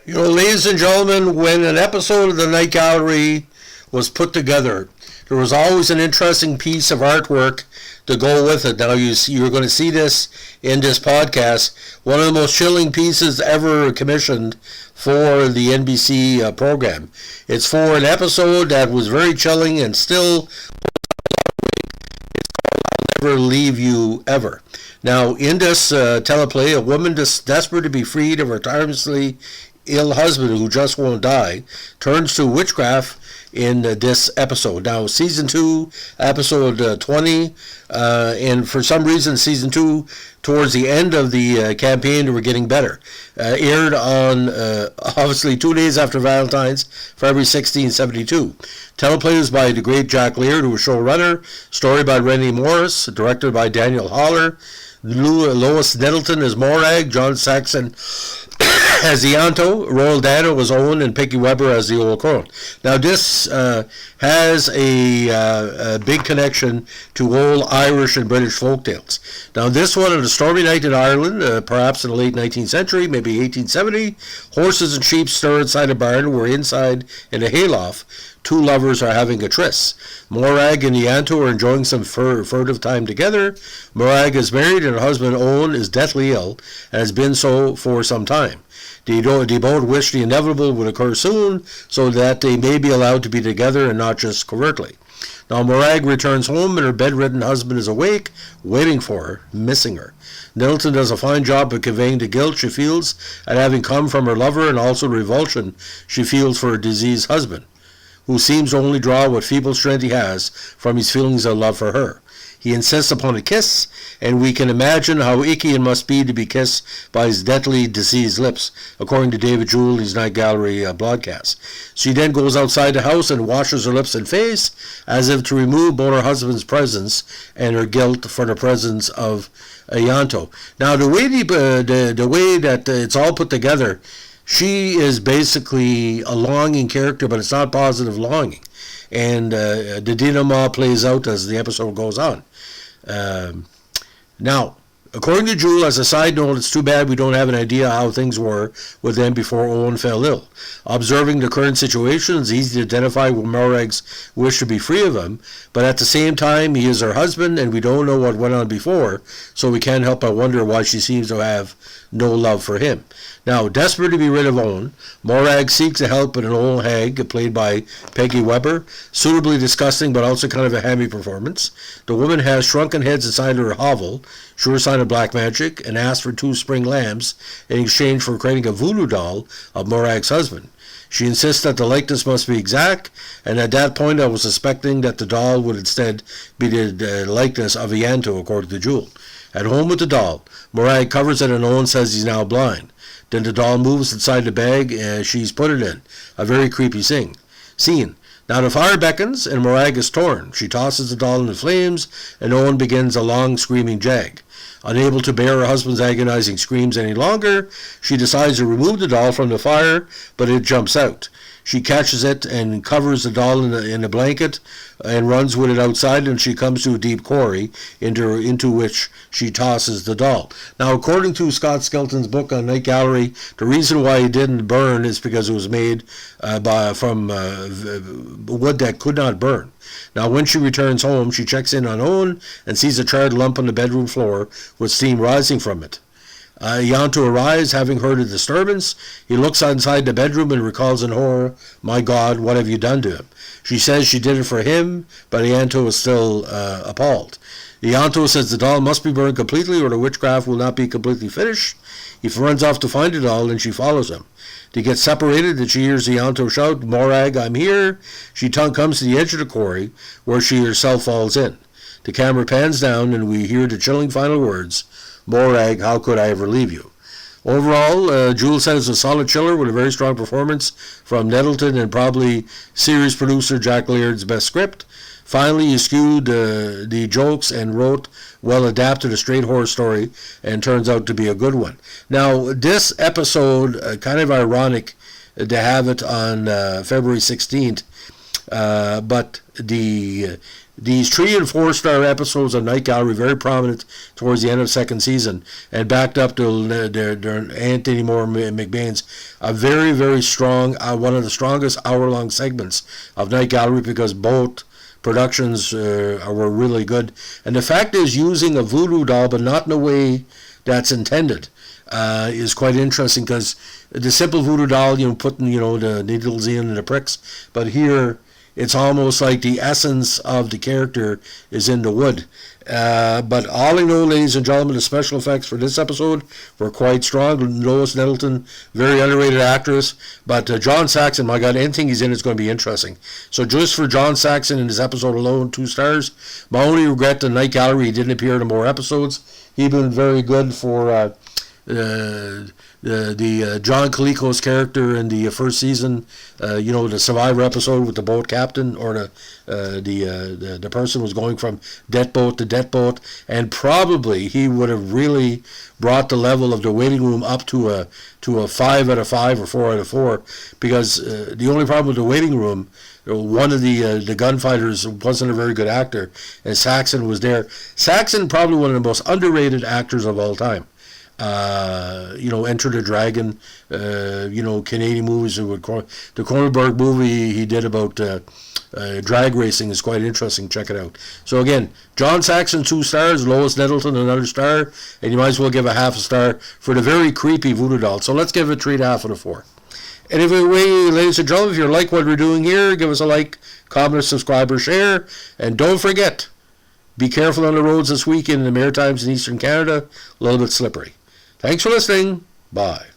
Ladies and gentlemen, when an episode of the Night Gallery was put together, there was always an interesting piece of artwork to go with it. Now, you're going to see this in this podcast. One of the most chilling pieces ever commissioned for the NBC program. It's for an episode that was very chilling and still never leave you ever. Now, in this teleplay, a woman desperate to be freed of her tirelessly ill husband who just won't die turns to witchcraft in this episode. Now, season 2, episode 20, and for some reason, season 2, towards the end of the campaign, they were getting better. Aired on, obviously, 2 days after Valentine's, February 1672. Teleplay was by the great Jack Laird, who was showrunner. Story by Rennie Morris, directed by Daniel Haller. Lois Nettleton as Morag, John Saxon as Ianto, Royal Dano was Owen, and Peggy Webber as the Old Crone. Now, this has a big connection to old Irish and British folktales. Now, this one, on a stormy night in Ireland, perhaps in the late 19th century, maybe 1870, horses and sheep stir inside a barn where inside in a hayloft, two lovers are having a tryst. Morag and Ianto are enjoying some furtive time together. Morag is married and her husband Owen is deathly ill and has been so for some time. They both wish the inevitable would occur soon so that they may be allowed to be together and not just covertly. Now Morag returns home and her bedridden husband is awake, waiting for her, missing her. Nettleton does a fine job of conveying the guilt she feels at having come from her lover and also the revulsion she feels for her diseased husband, who seems to only draw what feeble strength he has from his feelings of love for her. He insists upon a kiss, and we can imagine how icky it must be to be kissed by his deathly diseased lips, according to David Jewell, his Night Gallery broadcast. She then goes outside the house and washes her lips and face, as if to remove both her husband's presence and her guilt for the presence of Ianto. Now, the way that it's all put together, she is basically a longing character, but it's not positive longing. And the denouement plays out as the episode goes on. Now, according to Jewell, as a side note, it's too bad we don't have an idea how things were with them before Owen fell ill. Observing the current situation, it's easy to identify with Morag's wish to be free of him, but at the same time, he is her husband, and we don't know what went on before, so we can't help but wonder why she seems to have no love for him. Now, desperate to be rid of Owen, Morag seeks the help of an old hag, played by Peggy Webber, suitably disgusting but also kind of a hammy performance. The woman has shrunken heads inside her hovel, sure sign of black magic, and asks for 2 spring lambs in exchange for creating a voodoo doll of Morag's husband. She insists that the likeness must be exact, and at that point I was suspecting that the doll would instead be the likeness of Ianto, according to Jewell. At home with the doll, Morag covers it and Owen says he's now blind. Then the doll moves inside the bag she's put it in. A very creepy scene. Now the fire beckons and Morag is torn. She tosses the doll into flames and Owen begins a long screaming jag. Unable to bear her husband's agonizing screams any longer, she decides to remove the doll from the fire, but it jumps out. She catches it and covers the doll in a blanket and runs with it outside, and she comes to a deep quarry into which she tosses the doll. Now, according to Scott Skelton's book on Night Gallery, the reason why it didn't burn is because it was made from wood that could not burn. Now, when she returns home, she checks in on Owen and sees a charred lump on the bedroom floor with steam rising from it. Ianto arrives, having heard a disturbance. He looks inside the bedroom and recalls in horror, "My God, what have you done to him?" She says she did it for him, but Ianto is still appalled. Ianto says the doll must be burned completely or the witchcraft will not be completely finished. He runs off to find the doll and she follows him. They get separated and she hears Ianto shout, "Morag, I'm here." She comes to the edge of the quarry where she herself falls in. The camera pans down and we hear the chilling final words, "Morag, how could I ever leave you?" Overall, Jewell said it's a solid chiller with a very strong performance from Nettleton and probably series producer Jack Laird's best script. Finally, he skewed the jokes and wrote well-adapted a straight horror story and turns out to be a good one. Now, this episode, kind of ironic to have it on February 16th, but these 3 and 4 star episodes of Night Gallery very prominent towards the end of the second season, and backed up to their Anthony Moore McBain's a very, very strong, one of the strongest hour-long segments of Night Gallery, because both productions were really good. And the fact is, using a voodoo doll, but not in a way that's intended, is quite interesting, because the simple voodoo doll, putting, the needles in and the pricks, but here it's almost like the essence of the character is in the wood. But all in all, ladies and gentlemen, the special effects for this episode were quite strong. Lois Nettleton, very underrated actress. But John Saxon, my God, anything he's in is going to be interesting. So just for John Saxon in this episode alone, 2 stars. My only regret, the Night Gallery, he didn't appear in more episodes. He'd been very good for the John Colicos character in the first season, the Survivor episode with the boat captain, or the person was going from debt boat to debt boat, and probably he would have really brought the level of the waiting room up to a 5 out of 5 or 4 out of 4, because the only problem with the waiting room, one of the gunfighters wasn't a very good actor, and Saxon was there. Saxon, probably one of the most underrated actors of all time. Enter the Dragon, Canadian movies. The Cronenberg movie he did about drag racing is quite interesting. Check it out. So again, John Saxon, 2 stars, Lois Nettleton, another star, and you might as well give a half a star for the very creepy voodoo doll. So let's give it 3.5 out of 4. Anyway, ladies and gentlemen, if you like what we're doing here, give us a like, comment, subscribe, or share, and don't forget, be careful on the roads this weekend in the Maritimes and Eastern Canada. A little bit slippery. Thanks for listening. Bye.